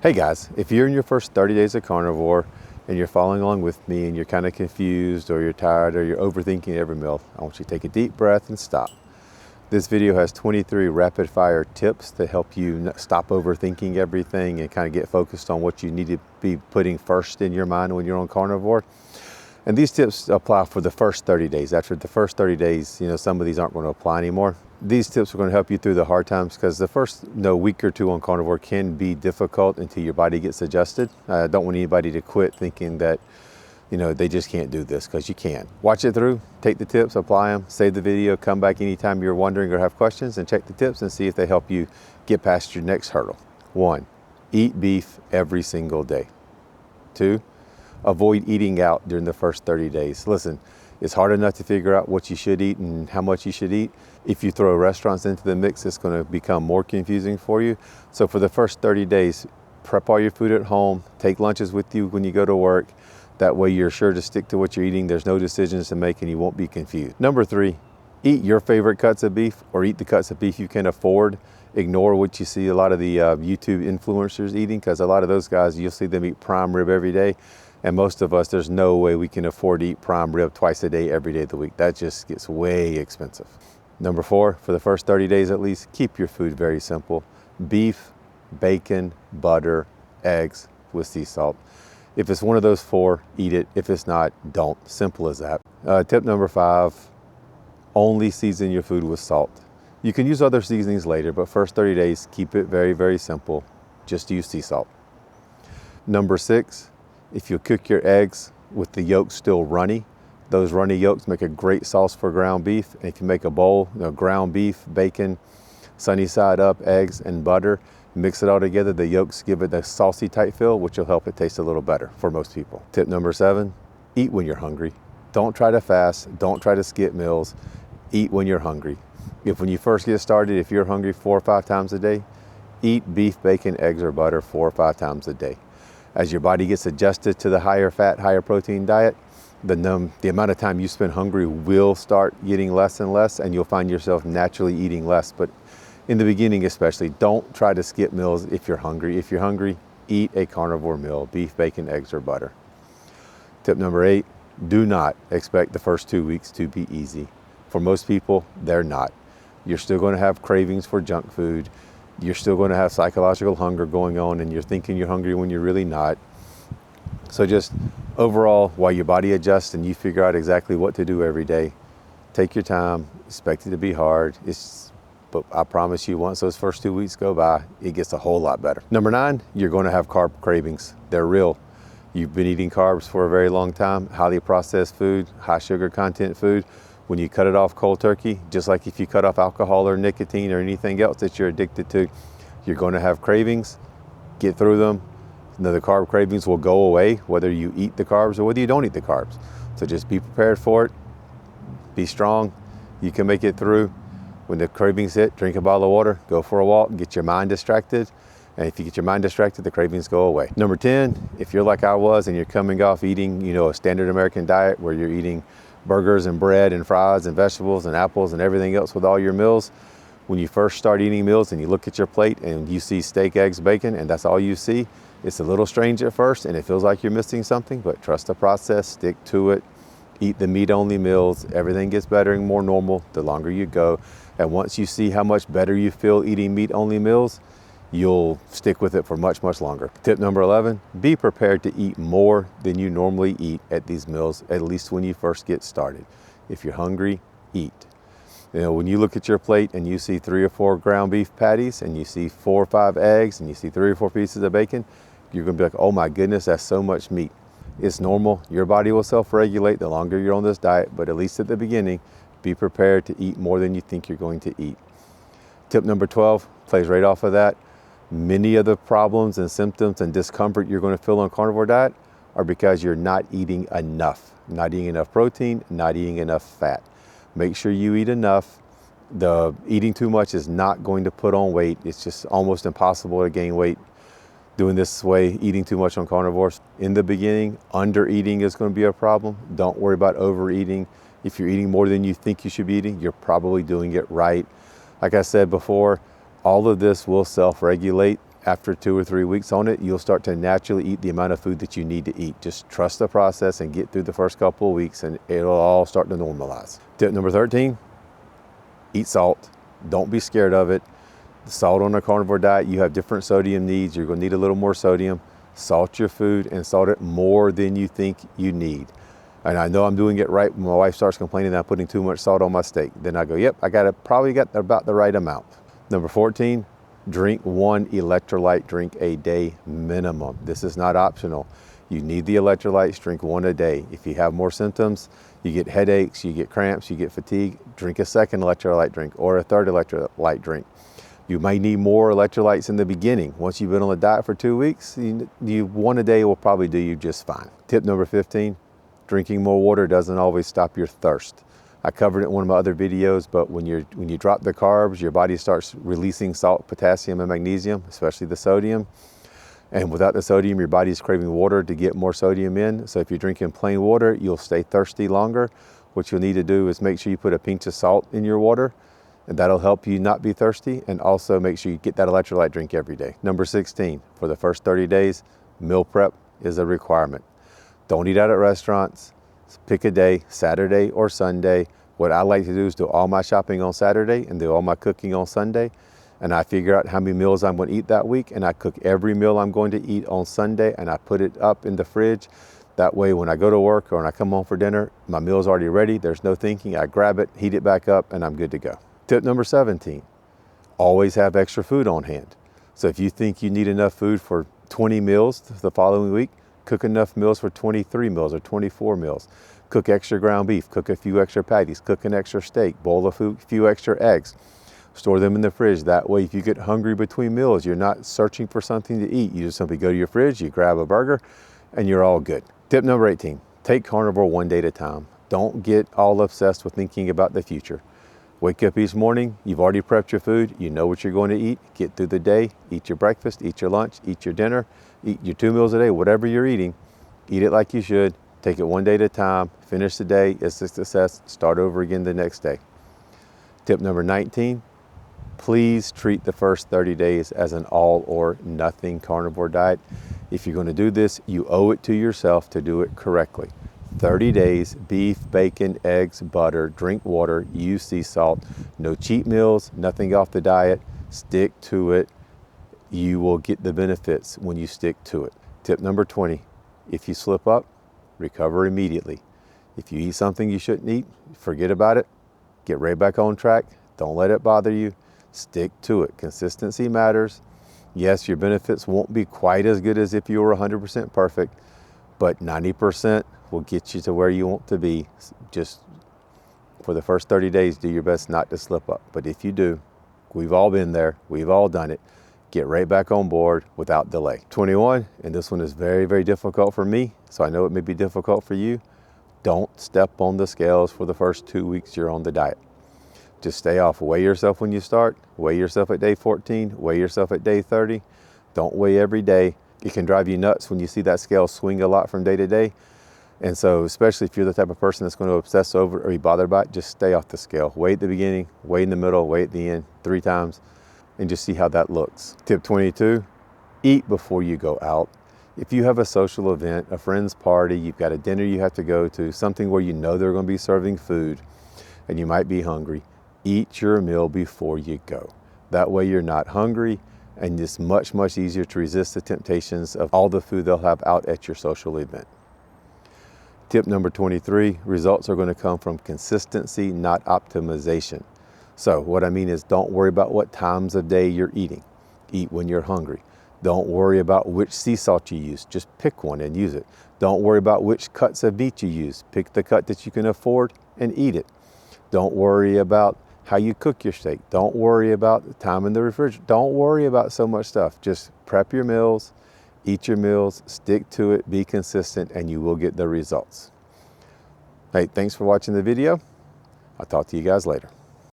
Hey guys, if you're in your first 30 days of carnivore and you're following along with me and you're kind of confused or you're tired or you're overthinking every meal, I want you to take a deep breath and stop. This video has 23 rapid fire tips that help you stop overthinking everything and kind of get focused on what you need to be putting first in your mind when you're on carnivore. And these tips apply for the first 30 days. After the first 30 days, some of these aren't going to apply anymore. These tips are going to help you through the hard times because the first week or two on carnivore can be difficult until your body gets adjusted. I don't want anybody to quit thinking that they just can't do this, because you can. Watch it through, take the tips, apply them, save the video, come back anytime you're wondering or have questions and check the tips and see if they help you get past your next hurdle. 1, eat beef every single day. 2, avoid eating out during the first 30 days. Listen, it's hard enough to figure out what you should eat and how much you should eat. If you throw restaurants into the mix, it's going to become more confusing for you. So for the first 30 days, prep all your food at home, take lunches with you when you go to work. That way you're sure to stick to what you're eating. There's no decisions to make and you won't be confused. Number 3, eat your favorite cuts of beef or eat the cuts of beef you can afford. Ignore what you see a lot of the YouTube influencers eating, because a lot of those guys, you'll see them eat prime rib every day. And most of us, there's no way we can afford to eat prime rib twice a day, every day of the week. That just gets way expensive. Number 4, for the first 30 days at least, keep your food very simple. Beef, bacon, butter, eggs with sea salt. If it's one of those 4, eat it. If it's not, don't. Simple as that. Tip number 5, only season your food with salt. You can use other seasonings later, but first 30 days, keep it very, very simple. Just use sea salt. Number 6, if you cook your eggs with the yolks still runny, those runny yolks make a great sauce for ground beef. And if you make a bowl, ground beef, bacon, sunny side up, eggs, and butter, mix it all together, the yolks give it a saucy type feel, which will help it taste a little better for most people. Tip number 7, eat when you're hungry. Don't try to fast, don't try to skip meals, eat when you're hungry. When you first get started, if you're hungry 4 or 5 times a day, eat beef, bacon, eggs, or butter 4 or 5 times a day. As your body gets adjusted to the higher fat, higher protein diet, the amount of time you spend hungry will start getting less and less, and you'll find yourself naturally eating less. But in the beginning especially, don't try to skip meals if you're hungry. If you're hungry, eat a carnivore meal, beef, bacon, eggs, or butter. Tip number 8, do not expect the first 2 weeks to be easy. For most people, they're not. You're still going to have cravings for junk food. You're still going to have psychological hunger going on, and you're thinking you're hungry when you're really not. So just overall, while your body adjusts and you figure out exactly what to do every day, take your time, expect it to be hard. But I promise you, once those first 2 weeks go by, it gets a whole lot better. Number 9, you're going to have carb cravings. They're real. You've been eating carbs for a very long time, highly processed food, high sugar content food. When you cut it off cold turkey, just like if you cut off alcohol or nicotine or anything else that you're addicted to, you're going to have cravings. Get through them. The carb cravings will go away whether you eat the carbs or whether you don't eat the carbs. So just be prepared for it. Be strong. You can make it through. When the cravings hit, drink a bottle of water, go for a walk, get your mind distracted. And if you get your mind distracted, the cravings go away. Number 10, if you're like I was and you're coming off eating, a standard American diet where you're eating burgers and bread and fries and vegetables and apples and everything else with all your meals, when you first start eating meals and you look at your plate and you see steak, eggs, bacon, and that's all you see, it's a little strange at first and it feels like you're missing something, but trust the process, stick to it, eat the meat-only meals. Everything gets better and more normal the longer you go. And once you see how much better you feel eating meat-only meals, you'll stick with it for much, much longer. Tip number 11, be prepared to eat more than you normally eat at these meals, at least when you first get started. If you're hungry, eat. When you look at your plate and you see 3 or 4 ground beef patties and you see 4 or 5 eggs and you see 3 or 4 pieces of bacon, you're gonna be like, oh my goodness, that's so much meat. It's normal. Your body will self-regulate the longer you're on this diet, but at least at the beginning, be prepared to eat more than you think you're going to eat. Tip number 12 plays right off of that. Many of the problems and symptoms and discomfort you're going to feel on carnivore diet are because you're not eating enough. Not eating enough protein, not eating enough fat. Make sure you eat enough. The eating too much is not going to put on weight. It's just almost impossible to gain weight doing this way, eating too much on carnivores. In the beginning, under eating is going to be a problem. Don't worry about overeating. If you're eating more than you think you should be eating, you're probably doing it right. Like I said before, all of this will self-regulate. after 2 or 3 weeks on it, you'll start to naturally eat the amount of food that you need to eat. Just trust the process and get through the first couple of weeks and it'll all start to normalize. Tip number 13, eat salt. Don't be scared of it. The salt on a carnivore diet, you have different sodium needs. You're gonna need a little more sodium. Salt your food and salt it more than you think you need. And I know I'm doing it right when my wife starts complaining that I'm putting too much salt on my steak. Then I go, yep, probably got about the right amount. Number 14, drink 1 electrolyte drink a day minimum. This is not optional. You need the electrolytes, drink 1 a day. If you have more symptoms, you get headaches, you get cramps, you get fatigue, drink a 2nd electrolyte drink or a 3rd electrolyte drink. You may need more electrolytes in the beginning. Once you've been on the diet for 2 weeks, 1 a day will probably do you just fine. Tip number 15, drinking more water doesn't always stop your thirst. I covered it in one of my other videos, but when you drop the carbs, your body starts releasing salt, potassium, and magnesium, especially the sodium. And without the sodium, your body's craving water to get more sodium in. So if you're drinking plain water, you'll stay thirsty longer. What you'll need to do is make sure you put a pinch of salt in your water, and that'll help you not be thirsty. And also make sure you get that electrolyte drink every day. Number 16, for the first 30 days, meal prep is a requirement. Don't eat out at restaurants. Pick a day, Saturday or Sunday. What I like to do is do all my shopping on Saturday and do all my cooking on Sunday. And I figure out how many meals I'm going to eat that week, and I cook every meal I'm going to eat on Sunday, and I put it up in the fridge. That way when I go to work or when I come home for dinner, my meal's already ready. There's no thinking. I grab it, heat it back up, and I'm good to go. Tip number 17, always have extra food on hand. So if you think you need enough food for 20 meals the following week, cook enough meals for 23 meals or 24 meals. Cook extra ground beef, cook a few extra patties, cook an extra steak, boil a few extra eggs. Store them in the fridge. That way, if you get hungry between meals, you're not searching for something to eat. You just simply go to your fridge, you grab a burger, and you're all good. Tip number 18, take carnivore 1 day at a time. Don't get all obsessed with thinking about the future. Wake up each morning, you've already prepped your food, you know what you're going to eat, get through the day, eat your breakfast, eat your lunch, eat your dinner, eat your 2 meals a day, whatever you're eating, eat it like you should, take it 1 day at a time, finish the day, it's a success, start over again the next day. Tip number 19, please treat the first 30 days as an all or nothing carnivore diet. If you're going to do this, you owe it to yourself to do it correctly. 30 days, beef, bacon, eggs, butter, drink water, use sea salt, no cheat meals, nothing off the diet, stick to it. You will get the benefits when you stick to it. Tip number 20, if you slip up, recover immediately. If you eat something you shouldn't eat, forget about it, get right back on track, don't let it bother you, stick to it. Consistency matters. Yes, your benefits won't be quite as good as if you were 100% perfect, but 90% will get you to where you want to be. Just for the first 30 days, do your best not to slip up. But if you do, we've all been there, we've all done it, get right back on board without delay. 21, and this one is very, very difficult for me, so I know it may be difficult for you. Don't step on the scales for the first 2 weeks you're on the diet. Just stay off. Weigh yourself when you start, weigh yourself at day 14, weigh yourself at day 30. Don't weigh every day. It can drive you nuts when you see that scale swing a lot from day to day. And so, especially if you're the type of person that's going to obsess over it or be bothered by it, just stay off the scale. Weigh at the beginning, weigh in the middle, weigh at the end 3 times, and just see how that looks. Tip 22, eat before you go out. If you have a social event, a friend's party, you've got a dinner you have to go to, something where you know they're going to be serving food and you might be hungry, eat your meal before you go. That way you're not hungry, and it's much, much easier to resist the temptations of all the food they'll have out at your social event. Tip number 23, results are going to come from consistency, not optimization. So what I mean is, don't worry about what times of day you're eating. Eat when you're hungry. Don't worry about which sea salt you use. Just pick one and use it. Don't worry about which cuts of meat you use. Pick the cut that you can afford and eat it. Don't worry about how you cook your steak. Don't worry about the time in the refrigerator. Don't worry about so much stuff. Just prep your meals, eat your meals, stick to it, be consistent, and you will get the results. Hey, thanks for watching the video. I'll talk to you guys later.